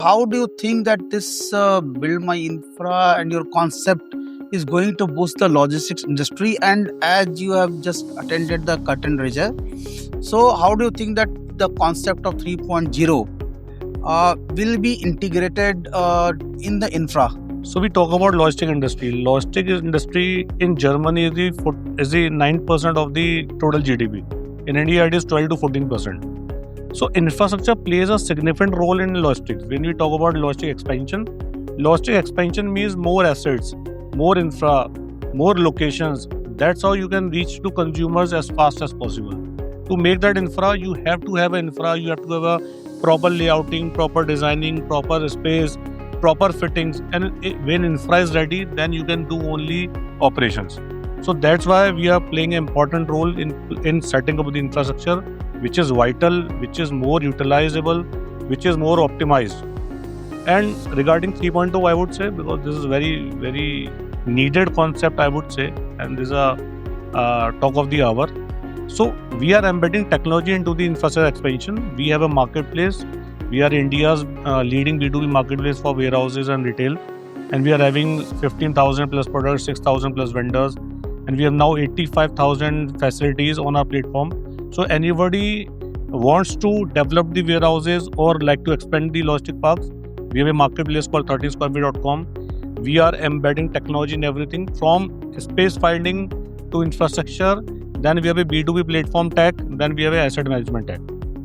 How do you think that this Build My Infra and your concept is going to boost the logistics industry? And as you have just attended the curtain raiser, so how do you think that the concept of 3.0 will be integrated in the infra? So we talk about logistic industry. Logistic industry in Germany is the 9% of the total GDP. In India, it is 12 to 14%. So infrastructure plays a significant role in logistics. When we talk about logistic expansion means more assets, more infra, more locations. That's how you can reach to consumers as fast as possible. To make that infra, you have to have an infra, you have to have a proper layouting, proper designing, proper space, proper fittings, and when infra is ready, then you can do only operations. So that's why we are playing an important role in setting up the infrastructure, which is vital, which is more utilizable, which is more optimized. And regarding 3.0, I would say, because this is very, very needed concept, I would say, and this is a talk of the hour. So we are embedding technology into the infrastructure expansion. We have a marketplace. We are India's leading B2B marketplace for warehouses and retail. And we are having 15,000 plus products, 6,000 plus vendors. And we have now 85,000 facilities on our platform. So anybody wants to develop the warehouses or like to expand the logistic parks, we have a marketplace called 13squarefeet.com. We are embedding technology in everything from space finding to infrastructure. Then we have a B2B platform tech. Then we have a asset management tech.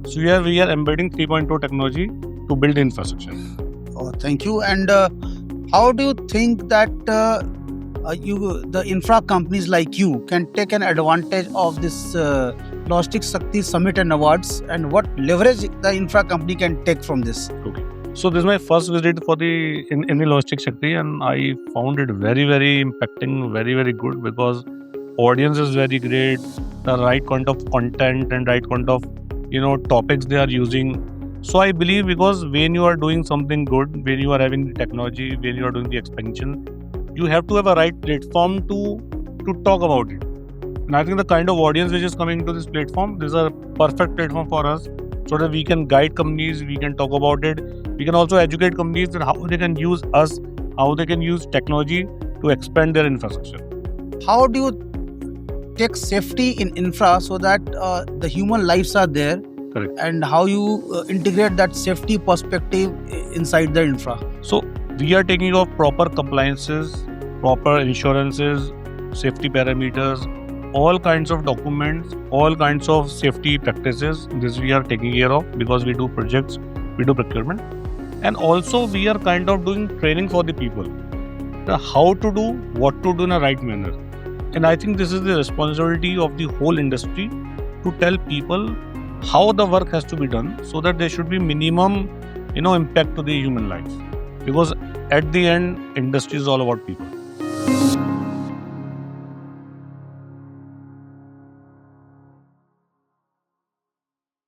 So we are embedding 3.0 technology to build infrastructure. Oh, thank you. And how do you think that the infra companies like you can take an advantage of this Logistics Shakti Summit and Awards, and what leverage the infra company can take from this? Okay. So this is my first visit for in the Logistics Shakti, and I found it very, very impacting, very, very good, because audience is very great, the right kind of content and right kind of topics they are using. So I believe, because when you are doing something good, when you are having the technology, when you are doing the expansion, you have to have a right platform to talk about it. And I think the kind of audience which is coming to this platform, this is a perfect platform for us, so that we can guide companies, we can talk about it, we can also educate companies that how they can use us, how they can use technology to expand their infrastructure. How do you take safety in infra so that the human lives are there? Correct. And how you integrate that safety perspective inside the infra? So we are taking off proper compliances, proper insurances, safety parameters, all kinds of documents, all kinds of safety practices. This we are taking care of, because we do projects, we do procurement, and also we are kind of doing training for the people, how to do, what to do in a right manner. And I think this is the responsibility of the whole industry to tell people how the work has to be done, so that there should be minimum, impact to the human life. Because at the end, industry is all about people.